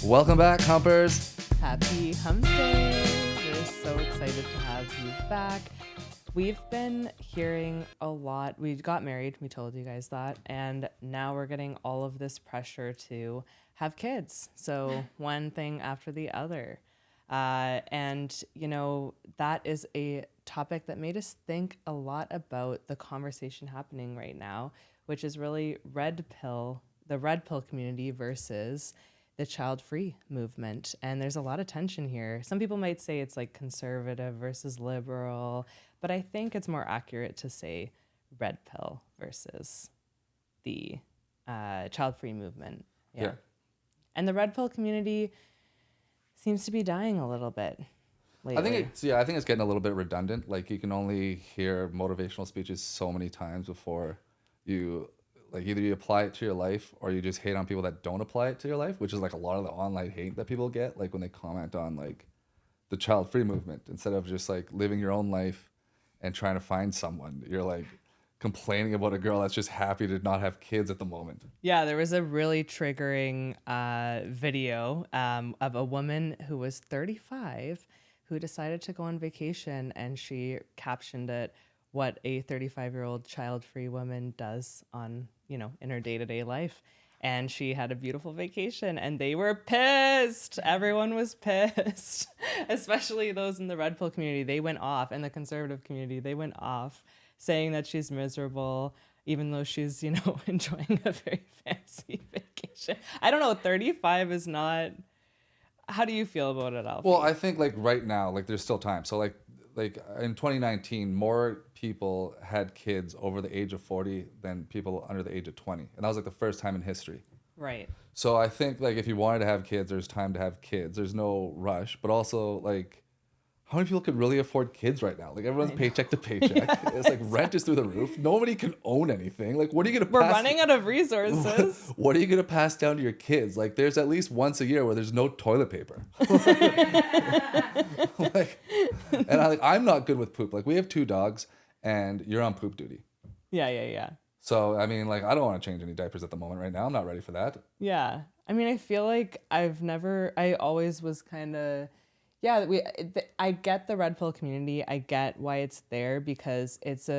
Welcome back, Humpers. Happy Humpdays! We're so excited to have you back. We've been hearing a lot. We got married, we told you guys that, and now we're getting all of this pressure to have kids. So one thing after the other. And, you know, that is a topic that made us think a lot about the conversation happening right now, which is really the red pill community versus the child-free movement. And there's a lot of tension here. Some people might say it's like conservative versus liberal, but I think it's more accurate to say red pill versus the child-free movement. Yeah. And the red pill community seems to be dying a little bit lately. I think it's getting a little bit redundant. Like, you can only hear motivational speeches so many times before you, like, either you apply it to your life or you just hate on people that don't apply it to your life, which is like a lot of the online hate that people get, like when they comment on like the child-free movement. Instead of just like living your own life and trying to find someone, you're like complaining about a girl that's just happy to not have kids at the moment. Yeah, there was a really triggering video of a woman who was 35 who decided to go on vacation, and she captioned it, what a 35-year-old child-free woman does on, in her day-to-day life. And she had a beautiful vacation, and they were pissed. Everyone was pissed, especially those in the red pill community. They went off, and the conservative community, they went off saying that she's miserable, even though she's, enjoying a very fancy vacation. I don't know, 35 is not... How do you feel about it, Alfie? Well, I think like right now, like there's still time. So like in 2019, more people had kids over the age of 40 than people under the age of 20. And that was like the first time in history. Right. So I think like if you wanted to have kids, there's time to have kids. There's no rush. But also, like, how many people could really afford kids right now? Like, everyone's paycheck to paycheck. Yes. It's like rent is through the roof. Nobody can own anything. Like, what are you going to We're running out of resources. What are you going to pass down to your kids? Like, there's at least once a year where there's no toilet paper. I'm not good with poop. Like, we have 2 dogs and you're on poop duty. Yeah. So, I mean, like, I don't want to change any diapers at the moment right now. I'm not ready for that. Yeah. I mean, I feel like I always was kind of... Yeah, I get the red pill community. I get why it's there, because it's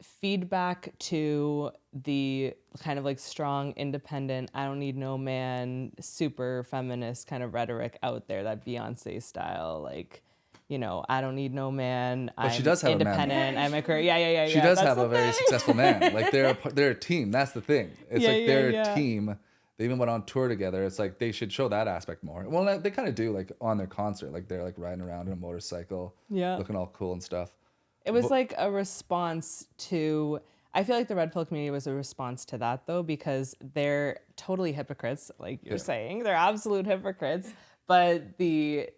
feedback to the kind of like strong, independent, I don't need no man, super feminist kind of rhetoric out there, that Beyonce style, like, I don't need no man. But she does have independent. A man. I'm a career. Yeah. She does have a very successful man. Like, they're a team. That's the thing. It's they're a team. They even went on tour together. It's like they should show that aspect more. Well, they kind of do, like on their concert. Like, they're like riding around in a motorcycle, looking all cool and stuff. It was like a response to... I feel like the red pill community was a response to that, though, because they're totally hypocrites, like you're saying. They're absolute hypocrites. But the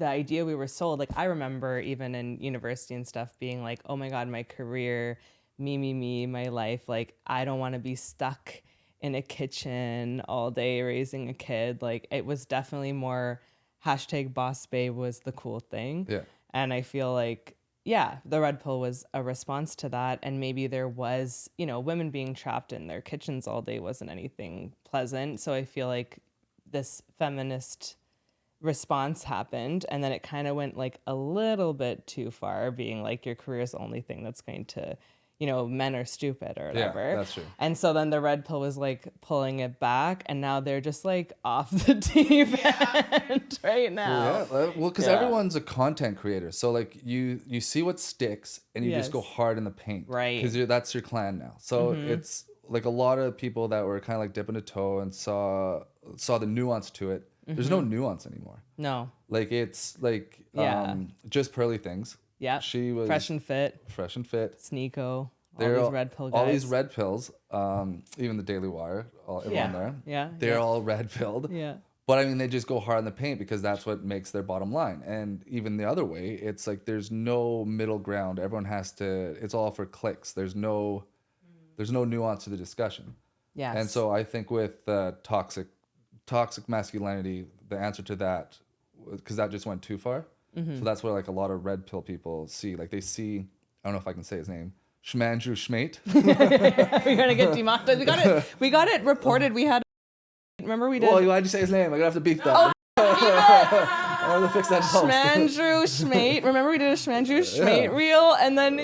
idea we were sold, like, I remember even in university and stuff being like, oh my God, my career, me, my life. Like, I don't want to be stuck in a kitchen all day raising a kid. Like, it was definitely more #boss babe was the cool thing. Yeah. And I feel like, the red pill was a response to that. And maybe there was, women being trapped in their kitchens all day wasn't anything pleasant. So I feel like this feminist response happened, and then it kind of went like a little bit too far, being like, your career is the only thing that's going to, men are stupid or whatever. Yeah, that's true. And so then the red pill was like pulling it back, and now they're just like off the deep end right now. Well, because everyone's a content creator. So like you see what sticks, and you just go hard in the paint. Right. Because that's your clan now. So it's like a lot of people that were kind of like dipping a toe and saw the nuance to it. There's no nuance anymore. No. Like, it's like just pearly things. Yeah. She was fresh and fit. Sneeko. All these red pill guys. All these red pills. Even the Daily Wire. Everyone there. Yeah. They're all red pilled. Yeah. But I mean, they just go hard in the paint because that's what makes their bottom line. And even the other way, it's like there's no middle ground. Everyone has to. It's all for clicks. There's no nuance to the discussion. Yes. And so I think with toxic masculinity, the answer to that, because that just went too far. Mm-hmm. So that's what like a lot of red pill people see. Like, they see, I don't know if I can say his name, Shmandrew Schmate. We're gonna get demonetized. We got it reported. We had Remember we did Well, why'd you say his name? I'm gonna have to beep that. I have to fix that post. Schmandrew Schmate. Remember we did a Schmandrew Schmate reel, and then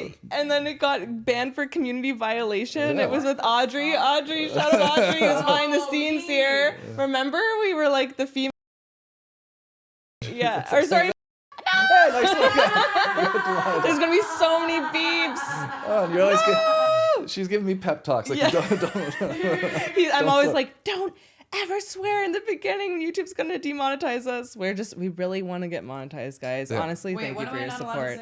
it got banned for community violation. Yeah. It was with Audrey. Audrey, shout out Audrey, who's behind the scenes here. Remember we were like the female. Yeah. Or sorry. Hey, nice one. There's gonna be so many beeps. Oh, you're always she's giving me pep talks. Like, I'm always like, don't ever swear in the beginning. YouTube's gonna demonetize us. We really want to get monetized, guys. Yeah. Honestly, thank you for your support.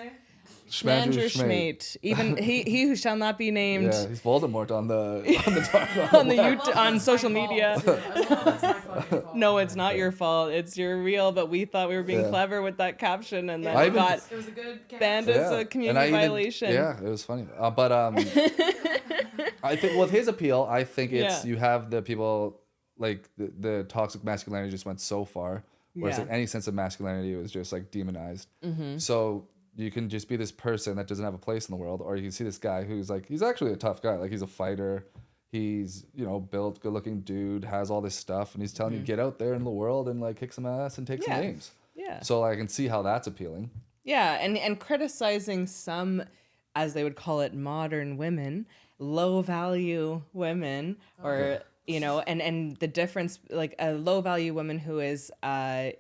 Schmandrew Schmate. Even he who shall not be named. Yeah, he's Voldemort on the dark on the YouTube, on social media. No, it's not your fault. It's your real. But we thought we were being clever with that caption, and then it was a good banned as a community violation. Yeah, it was funny. But I think with his appeal, I think it's you have the people like the toxic masculinity just went so far, whereas like any sense of masculinity was just like demonized. So you can just be this person that doesn't have a place in the world, or you can see this guy who's like, he's actually a tough guy. Like, he's a fighter. He's, you know, built, good looking dude, has all this stuff. And he's telling you, get out there in the world and like kick some ass and take some names. Yeah. So I can see how that's appealing. Yeah. And criticizing some, as they would call it, modern women, low value women, or you know, and the difference, like a low value woman who is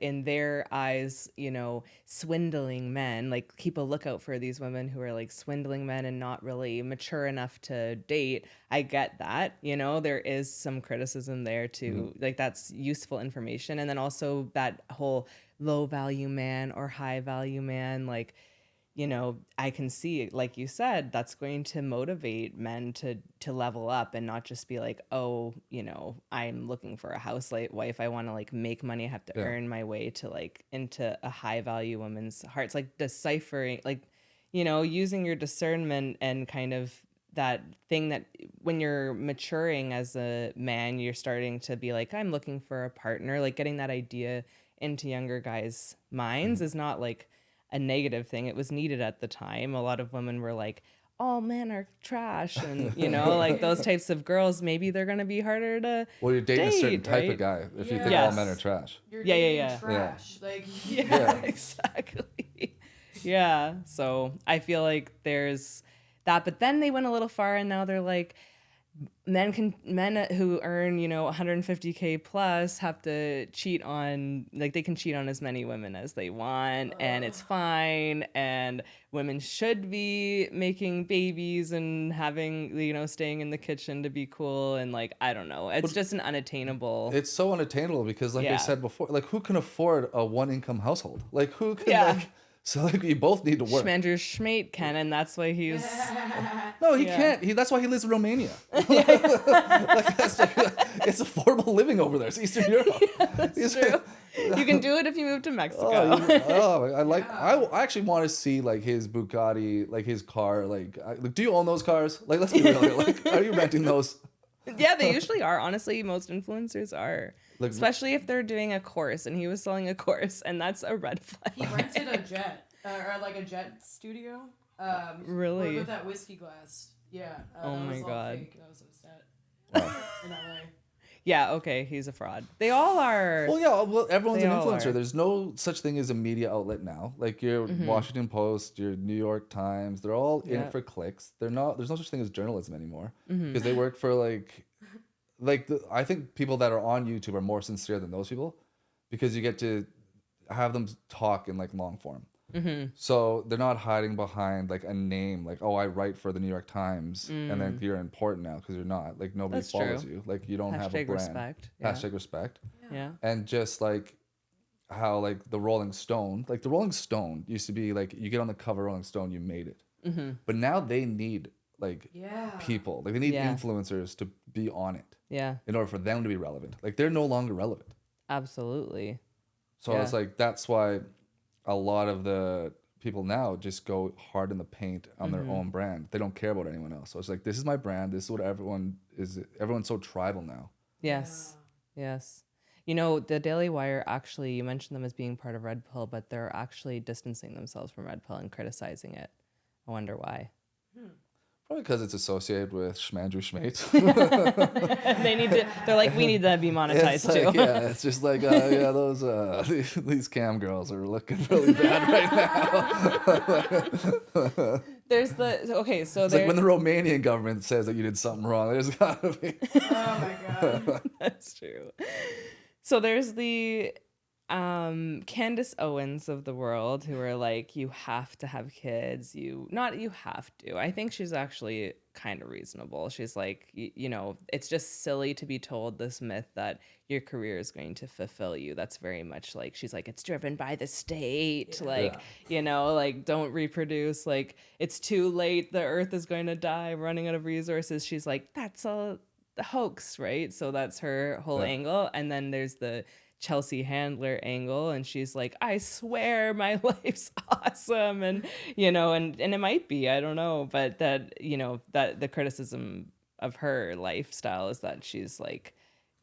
in their eyes, you know, swindling men. Like, keep a lookout for these women who are like swindling men and not really mature enough to date. I get that, you know, there is some criticism there too. Like, that's useful information. And then also that whole low value man or high value man, like, you know, I can see, like you said, that's going to motivate men to level up and not just be like, oh, you know, I'm looking for a house wife. I want to like make money. I have to earn my way to like into a high value woman's hearts. Like deciphering, like, you know, using your discernment and kind of that thing that when you're maturing as a man, you're starting to be like, I'm looking for a partner. Like, getting that idea into younger guys' minds is not like a negative thing. It was needed at the time. A lot of women were like, all men are trash, and you know, like those types of girls, maybe they're gonna be harder to you're dating date, a certain type right? of guy if you think all men are trash. You're dating trash. Like exactly. Yeah. So I feel like there's that, but then they went a little far, and now they're like, men who earn, you know, 150K plus have to cheat on, like, they can cheat on as many women as they want, and it's fine, and women should be making babies and having, you know, staying in the kitchen to be cool, and like, I don't know, it's just an unattainable. It's so unattainable because, like I said before, like, who can afford a one income household? Like, who can like. So like, you both need to work. Schmandrew Schmate can, and that's why he's. No, he can't. That's why he lives in Romania. Like, that's like, it's affordable living over there. It's Eastern Europe. That's true. You can do it if you move to Mexico. I actually want to see like his Bugatti, like his car. Like, do you own those cars? Like, let's be real here. Like, are you renting those? Yeah, they usually are. Honestly, most influencers are. Like, especially if they're doing a course, and he was selling a course, and that's a red flag. He rented a jet, or like a jet studio. Really? With that whiskey glass. Yeah. Oh my god. Fake. That was a set. In LA. Yeah, okay, he's a fraud. They all are. Well, yeah, everyone's an influencer. There's no such thing as a media outlet now. Like, your Washington Post, your New York Times, they're all in it for clicks. There's no such thing as journalism anymore because they work for I think people that are on YouTube are more sincere than those people because you get to have them talk in like long form. So they're not hiding behind like a name, like, oh, I write for the New York Times, and then you're important now because you're not. Like, nobody follows you. Like, you don't have a brand. Respect. Yeah. Hashtag respect. Yeah. And just like how like the Rolling Stone used to be like, you get on the cover of Rolling Stone, you made it. But now they need like people. Like, they need influencers to be on it. Yeah. In order for them to be relevant. Like, they're no longer relevant. Absolutely. So it's like, that's why a lot of the people now just go hard in the paint on their own brand. They don't care about anyone else. So it's like, this is my brand. This is what everyone is. Everyone's so tribal now. Yes. Yeah. Yes. You know, the Daily Wire, actually, you mentioned them as being part of Red Pill, but they're actually distancing themselves from Red Pill and criticizing it. I wonder why. Probably because it's associated with Schmandrew Schmate. They're like, we need to be monetized It's like, too. yeah, it's just like, yeah, those these cam girls are looking really bad right now. There's the okay, so It's like when the Romanian government says that you did something wrong, there's gotta be. Oh my god. that's true. So there's the Candace Owens of the world who are like, you have to have kids. You have to. I think she's actually kind of reasonable. She's like, you know, it's just silly to be told this myth that your career is going to fulfill you. That's very much like, she's like, it's driven by the state. Yeah. Like, you know, like, don't reproduce. Like, it's too late. The earth is going to die, running out of resources. She's like, that's a hoax, right? So that's her whole angle. And then there's the Chelsea Handler angle, and she's like, I swear my life's awesome, and you know, and it might be, I don't know, but that, you know, that the criticism of her lifestyle is that she's like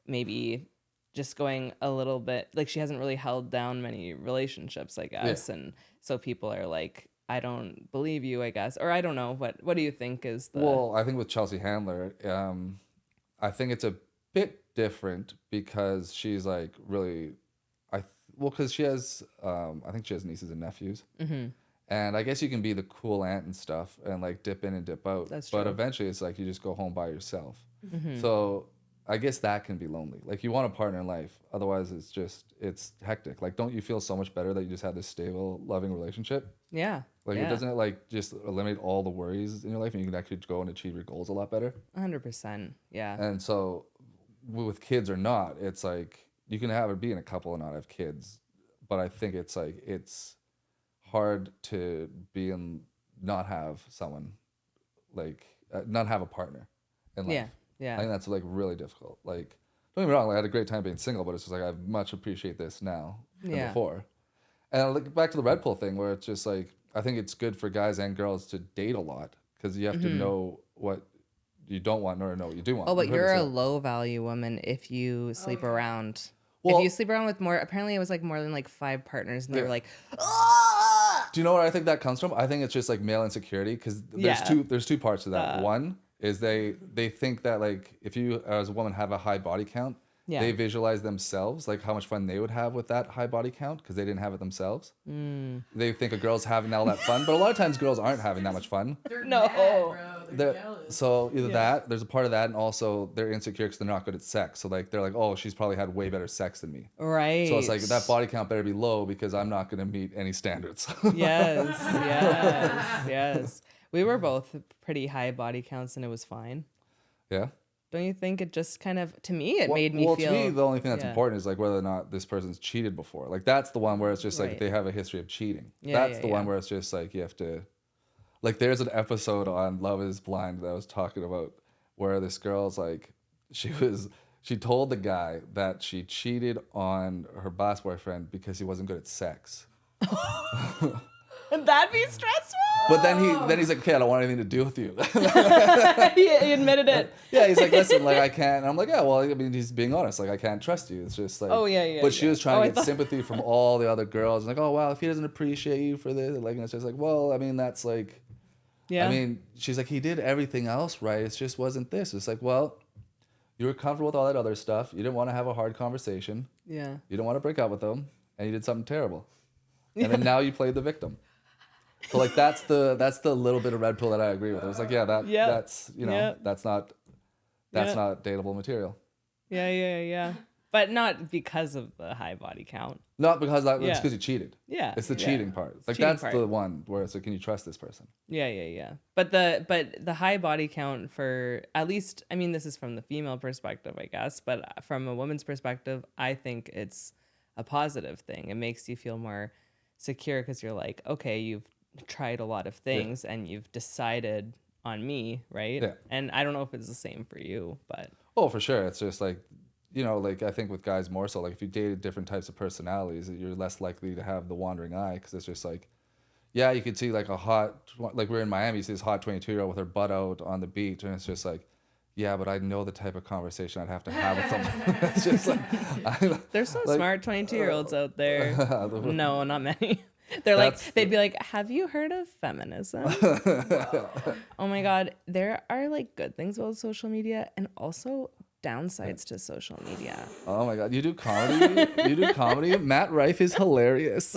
maybe just going a little bit, like she hasn't really held down many relationships, I guess. And so people are like, I don't believe you, I guess, or I don't know. What do you think is the... Well, I think with Chelsea Handler, I think it's a bit different because she's like really, because she has, I think she has nieces and nephews. Mm-hmm. And I guess you can be the cool aunt and stuff and like dip in and dip out. That's But true. eventually it's like you just go home by yourself. Mm-hmm. So I guess that can be lonely. Like you want a partner in life. Otherwise it's hectic. Like, don't you feel so much better that you just had this stable, loving relationship? Yeah. Like, yeah. doesn't it like just eliminate all the worries in your life and you can actually go and achieve your goals a lot better? 100%. Yeah. And so with kids or not, it's like you can be in a couple and not have kids. But I think it's like, it's hard to be and not have someone, like not have a partner in life. Yeah. Yeah. I think that's like really difficult. Like, don't get me wrong, like, I had a great time being single, but it's just like I much appreciate this now than before. And I look back to the Red Pill thing where it's just like, I think it's good for guys and girls to date a lot because you have to know what you don't want nor know what you do want. Oh, but You've heard you're this a low value woman if you sleep around. Well- if you sleep around with more, apparently it was like more than like 5 partners, and they were like, Do you know where I think that comes from? I think it's just like male insecurity because there's two parts to that. One is they think that like if you as a woman have a high body count, they visualize themselves like how much fun they would have with that high body count because they didn't have it themselves. They think a girl's having all that fun, but a lot of times girls aren't having that much fun. They're No. mad, bro. They're jealous. So either that, there's a part of that, and also they're insecure because they're not good at sex. So like they're like, oh, she's probably had way better sex than me. right. So it's like that body count better be low because I'm not going to meet any standards. Yes, yes, yes. We were both pretty high body counts, and it was fine. Yeah. Don't you think it just kind of, to me, it made me well, feel... to me, the only thing that's yeah. important is like whether or not this person's cheated before. Like that's the one where it's just like Right. they have a history of cheating. Yeah, That's the one where it's just like you have to. Like there's an episode on Love Is Blind that I was talking about where this girl's like she told the guy that she cheated on her last boyfriend because he wasn't good at sex. Would that be stressful? But then he's like, okay, I don't want anything to do with you. he admitted it. Yeah, he's like, listen, like I can't. And I'm like, yeah, well, I mean, he's being honest. Like I can't trust you. It's just like, Oh, yeah, But she was trying Oh, I to get thought- sympathy from all the other girls. Like, oh wow, if he doesn't appreciate you for this, like, and it's just like, well, I mean, that's like, Yeah. I mean, she's like, he did everything else right. It just wasn't this. It's like, well, you were comfortable with all that other stuff. You didn't want to have a hard conversation. Yeah. You don't want to break up with him, and you did something terrible. And then now you played the victim. So like that's the little bit of red pill that I agree with. I was like, yeah, that's that's not dateable material. Yeah. But not because of the high body count. Not because it's Yeah. because you cheated. Yeah. It's the yeah. cheating part. Like Cheating that's part. the one where it's like, can you trust this person? Yeah. But the high body count for, at least, I mean, this is from the female perspective, I guess, but from a woman's perspective, I think it's a positive thing. It makes you feel more secure because you're like, okay, you've tried a lot of things and you've decided on me, right? Yeah. And I don't know if it's the same for you, but Oh, for sure. It's just like, you know, like I think with guys more so, like if you dated different types of personalities, you're less likely to have the wandering eye because it's just like, yeah, you could see like like we're in Miami, you see this hot 22-year-old with her butt out on the beach, and it's just like, yeah, but I know the type of conversation I'd have to have with them. It's just like, there's some like, smart 22-year-olds out there. No, not many. They're like, That's- they'd be like, have you heard of feminism? Oh my God. There are like good things about social media and also downsides to social media. Oh my God, you do comedy? You do comedy? Matt Rife is hilarious.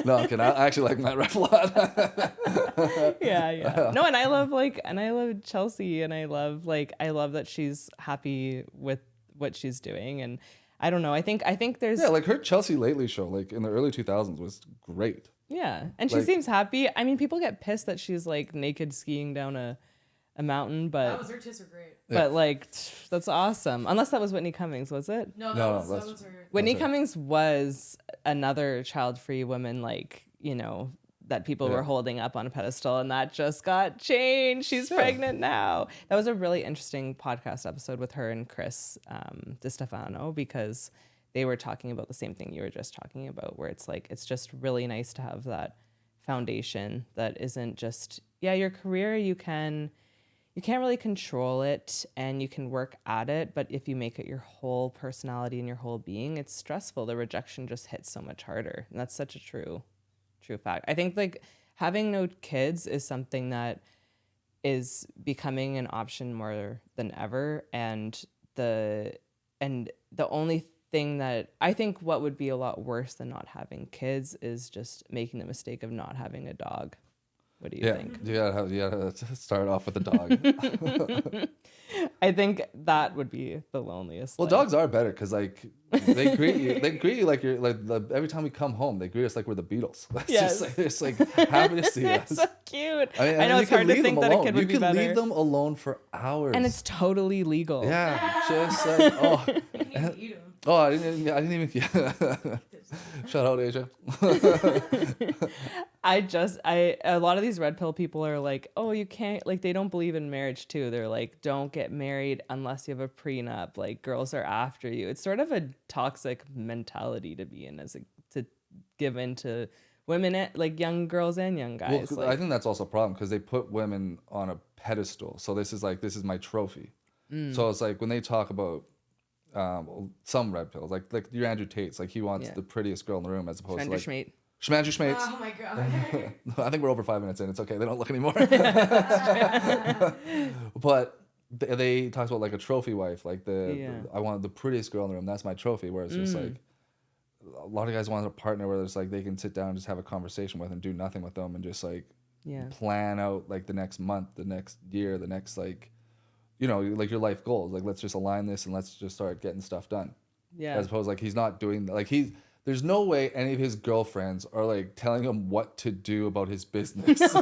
No, I actually like Matt Rife a lot. Yeah. No, and I love Chelsea, and I love that she's happy with what she's doing, and I don't know. I think there's Yeah, like her Chelsea Lately show, like in the early 2000s, was great. yeah, and she Like- seems happy. I mean, people get pissed that she's like naked skiing down a mountain, That was her tits are great. but like that's awesome. Unless that was Whitney Cummings, was it? No, No, that that's- was her. Whitney That's it. Cummings was another child-free woman, like, you know, that people Yeah. were holding up on a pedestal, and that just got changed. She's Yeah. pregnant now. That was a really interesting podcast episode with her and Chris DiStefano, because they were talking about the same thing you were just talking about, where it's like, it's just really nice to have that foundation that isn't just, yeah, your career, you can't really control it and you can work at it, but if you make it your whole personality and your whole being, it's stressful. The rejection just hits so much harder. And that's such a true fact. I think like having no kids is something that is becoming an option more than ever. And the only thing that I think what would be a lot worse than not having kids is just making the mistake of not having a dog. What do you think? You gotta start off with a dog. I think that would be the loneliest. Well, life. dogs are better because like they greet you. They greet you like you're like every time we come home, they greet us like we're the Beatles. Yes. It's like happy to see It's us. so cute. I mean, I know and it's you hard can to leave think them that a alone. kid would You be can better. leave them alone for hours. And it's totally legal. yeah, just like oh, You can even eat them. oh, I didn't even. Shout out Asia. A lot of these red pill people are like, oh, you can't, like, they don't believe in marriage too. They're like, don't get married unless you have a prenup. Like, girls are after you. It's sort of a toxic mentality to be in, to give into women, like young girls and young Well, guys. 'cause like, I think that's also a problem because they put women on a pedestal. So this is my trophy. Mm. So it's like when they talk about some red pills, like your Andrew Tate's, like he wants Yeah. the prettiest girl in the room as opposed to like Schmate. Schmanju Schmates. Oh my god. I think we're over 5 minutes in. It's okay. They don't look anymore. But they talk about like a trophy wife, like I want the prettiest girl in the room. That's my trophy. Where it's just like a lot of guys want a partner where it's like they can sit down and just have a conversation with and do nothing with them and just like Yeah. plan out like the next month, the next year, the next like, you know, like your life goals. Like let's just align this and let's just start getting stuff done. Yeah. As opposed like he's not doing like there's no way any of his girlfriends are like telling him what to do about his business or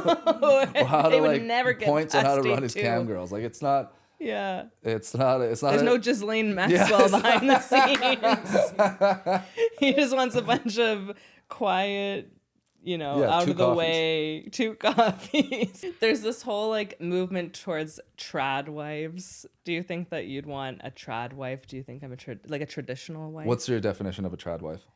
how They to would like never get points on how to past run his day cam two. girls. Like it's not. Yeah. It's not. There's no Ghislaine Maxwell it's behind the scenes. He just wants a bunch of quiet, you know, Yeah, out 2 of the coffees. way, 2 coffees. There's this whole like movement towards trad wives. Do you think that you'd want a trad wife? Do you think I'm a traditional wife? What's your definition of a trad wife?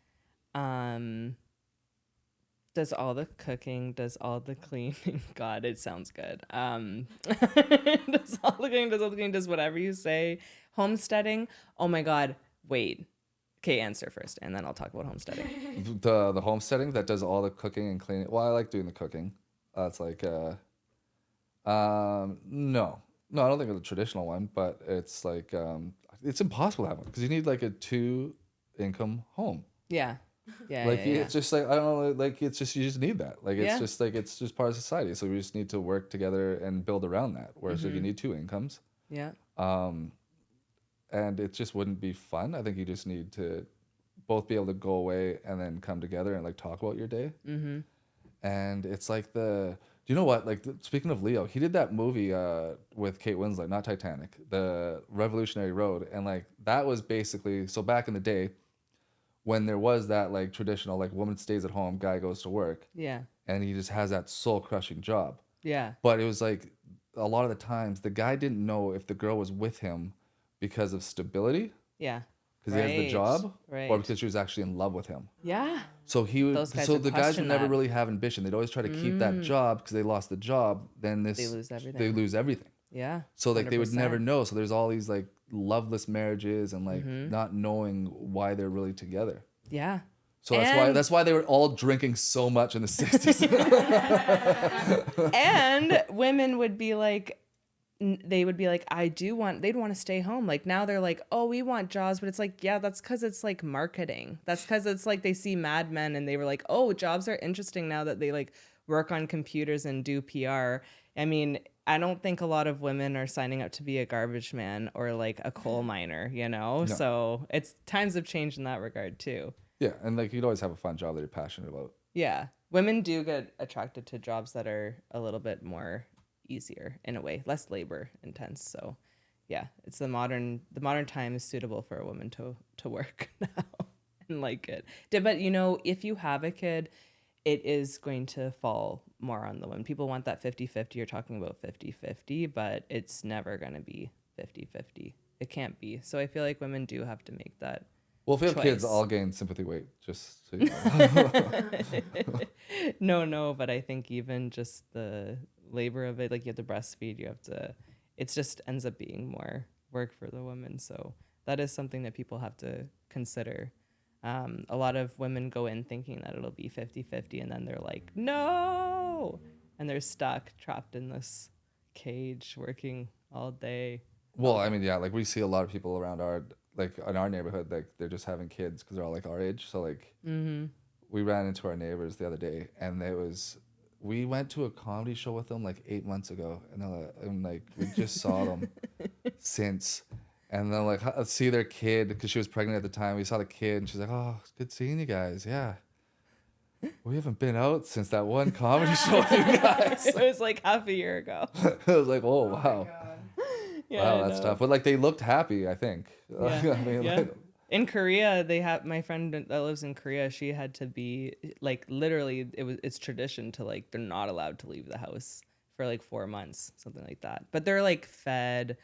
Does all the cooking, does all the cleaning. God, it sounds good. Does all the cleaning, does whatever you say. Homesteading. Oh my God. Wait. Okay, answer first, and then I'll talk about homesteading. The homesteading that does all the cooking and cleaning. Well, I like doing the cooking. It's like no, I don't think it's a traditional one, but it's like it's impossible to have one because you need like a 2-income home. Yeah. Yeah. Like yeah. it's just like I don't know, like it's just you just need that. Like it's Yeah. just like it's just part of society. So we just need to work together and build around that. Whereas like you need 2 incomes. Yeah. And it just wouldn't be fun. I think you just need to both be able to go away and then come together and like talk about your day. Mm-hmm. And it's like do you know what? Like speaking of Leo, he did that movie with Kate Winslet, not Titanic, the Revolutionary Road, and like that was basically so back in the day when there was that like traditional like woman stays at home, guy goes to work, Yeah. and he just has that soul crushing job. Yeah. But it was like a lot of the times the guy didn't know if the girl was with him because of stability, Yeah. because he has the job, Right. or because she was actually in love with him. Yeah. So he would. Those guys So would the guys question would never that. really have ambition. They'd always try to keep that job because they lost the job. Then They lose everything. They lose everything. Yeah. So like they would never 100%. know. So there's all these like loveless marriages and like not knowing why they're really together. Yeah. So that's why they were all drinking so much in the 60s. And women would be like, they'd want to stay home. Like now they're like, oh, we want jobs, but it's like, yeah, that's because it's like marketing. That's because it's like they see Mad Men and they were like, oh, jobs are interesting now that they like work on computers and do PR. I mean, I don't think a lot of women are signing up to be a garbage man or like a coal miner, you know? No. So it's times have changed in that regard too. Yeah, and like you'd always have a fun job that you're passionate about. Yeah. Women do get attracted to jobs that are a little bit more easier in a way, less labor intense. So yeah, it's the modern time is suitable for a woman to work now and like it. But you know, if you have a kid, it is going to fall more on the women. People want that 50-50. You're talking about 50-50, but it's never going to be 50-50. It can't be. So I feel like women do have to make that. Well, if you have choice. kids, I'll gain sympathy weight, just so you know. No, but I think even just the labor of it, like you have to breastfeed, it just ends up being more work for the woman. So that is something that people have to consider. A lot of women go in thinking that it'll be 50-50 and then they're like, no, and they're stuck, trapped in this cage, working all day. Well, I mean, yeah, like we see a lot of people around like in our neighborhood, like they're just having kids because they're all like our age. So like we ran into our neighbors the other day and we went to a comedy show with them like 8 months ago and like we just saw them since. And then like see their kid because she was pregnant at the time. We saw the kid and she's like, oh, it's good seeing you guys. Yeah. We haven't been out since that one comedy show with you guys. It was like half a year ago. I was like, oh, wow. Yeah, wow, that's tough. But like they looked happy, I think. Yeah. I mean, Yeah. like, In Korea, they have my friend that lives in Korea. She had to be like literally it's tradition to like they're not allowed to leave the house for like 4 months, something like that. But they're like fed,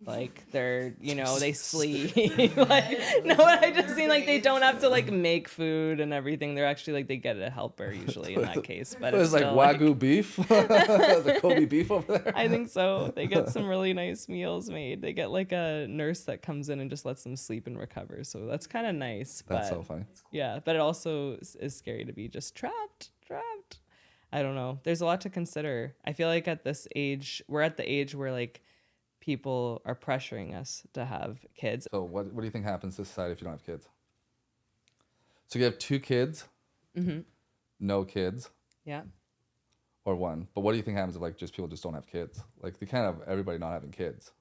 like they're they sleep. Like no, I just mean like they don't have to like make food and everything. They're actually like they get a helper usually in that case. But it was like still, Wagyu beef, the Kobe beef over there. I think so. They get some really nice meals made. They get like a nurse that comes in and just lets them sleep and recover. So that's kind of nice. That's so funny. Yeah, but it also is scary to be just trapped. I don't know. There's a lot to consider. I feel like at this age, we're at the age where like people are pressuring us to have kids. So what do you think happens to society if you don't have kids? So you have 2 kids, no kids, Yeah. or 1. But what do you think happens if like just people just don't have kids? Like they can't have everybody not having kids.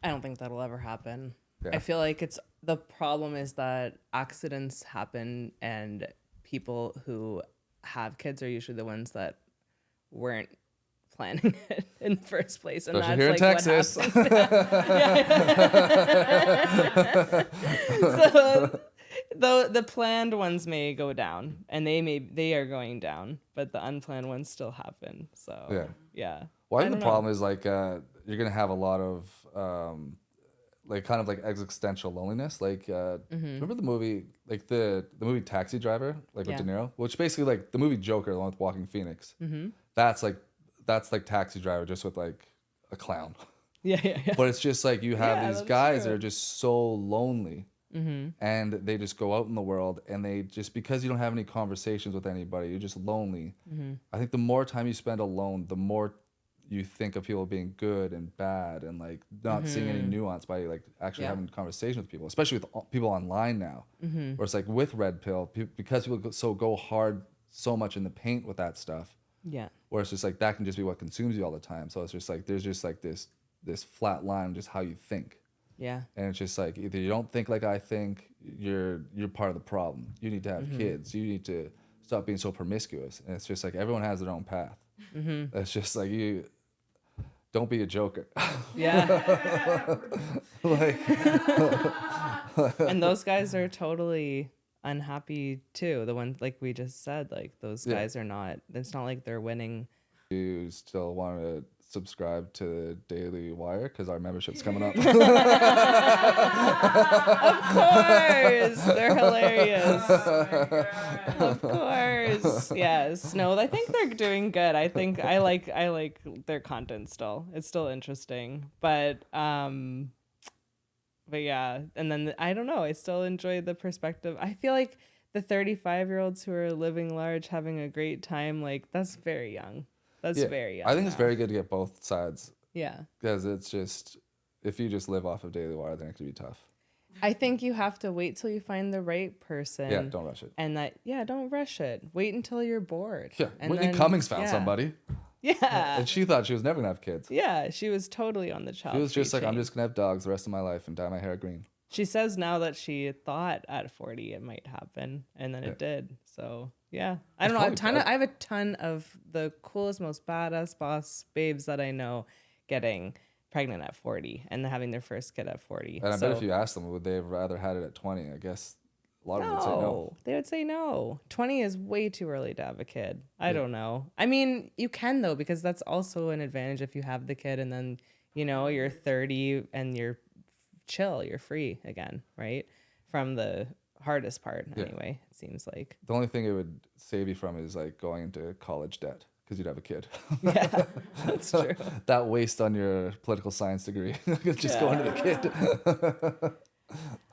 I don't think that'll ever happen. Yeah. I feel like the problem is that accidents happen and people who have kids are usually the ones that weren't planning it in the first place, and Especially that's here in like Texas. what happens. So the planned ones may go down, and they are going down, but the unplanned ones still happen. So yeah. Well, I think the problem is like you're gonna have a lot of like kind of like existential loneliness. Like remember the movie like the movie Taxi Driver, like with De Niro, which basically like the movie Joker, the one with Joaquin Phoenix. That's like Taxi Driver just with like a clown. Yeah. But it's just like you have these guys that true. are just so lonely. And they just go out in the world and they just, because you don't have any conversations with anybody, you're just lonely. I think the more time you spend alone, the more you think of people being good and bad and like not seeing any nuance by like actually having conversations with people, especially with people online now, where it's like with Red Pill, because people go hard so much in the paint with that stuff. Yeah. Where it's just like that can just be what consumes you all the time. So it's just like there's just like this flat line of just how you think. Yeah. And it's just like either you don't think like I think, you're part of the problem. You need to have kids. You need to stop being so promiscuous. And it's just like everyone has their own path. It's just like you don't be a joker. Yeah. Like And those guys are totally unhappy too. The ones like we just said, like those guys are not. It's not like they're winning. you still want to subscribe to the Daily Wire because our membership's coming up. Of course, they're hilarious. Of course, yes. No, I think they're doing good. I think I like their content still. It's still interesting, but what But yeah, and then I don't know. I still enjoy the perspective. I feel like the 35-year-olds who are living large, having a great time, like that's very young. That's very young. I think it's now. very good to get both sides Yeah. because it's just if you just live off of daily water, then it could be tough. I think you have to wait till you find the right person. Yeah, don't rush it. And don't rush it. Wait until you're bored. Yeah, And Whitney then- Cummings found somebody, Yeah. and she thought she was never gonna have kids. Yeah, she was totally on the child. She was just like, I'm chain. just gonna have dogs the rest of my life and dye my hair green. She says now that she thought at 40 it might happen, and then it did. So yeah, I don't know. I have a ton of the coolest, most badass boss babes that I know getting pregnant at 40 and having their first kid at 40. And I bet if you asked them, would they have rather had it at 20? I guess a lot of them would say no. They would say no. 20 is way too early to have a kid. I don't know. I mean, you can though, because that's also an advantage if you have the kid and then, you're 30 and you're chill, you're free again, right? From the hardest part anyway, it seems like. The only thing it would save you from is like going into college debt because you'd have a kid. Yeah, that's true. That waste on your political science degree. Just go into the kid.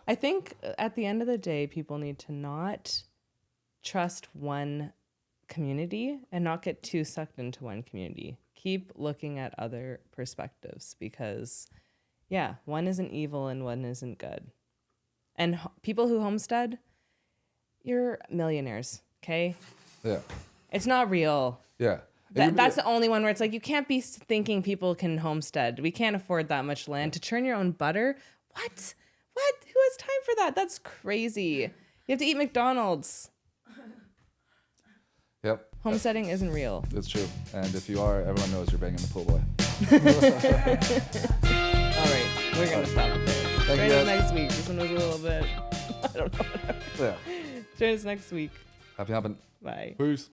I think at the end of the day, people need to not trust one community and not get too sucked into one community. Keep looking at other perspectives because, one isn't evil and one isn't good. And people who homestead, you're millionaires, okay? Yeah. It's not real. Yeah. That's the only one where it's like, you can't be thinking people can homestead. We can't afford that much land. To churn your own butter? What? Who has time for that? That's crazy. You have to eat McDonald's. Yep. Homesteading isn't real. It's true. And if you are, everyone knows you're banging the pool boy. All right. We're going to stop it there. Thank you, Join us guys. next week. This one was a little bit, I don't know. Yeah. Join us next week. Happy humping. Bye. Peace.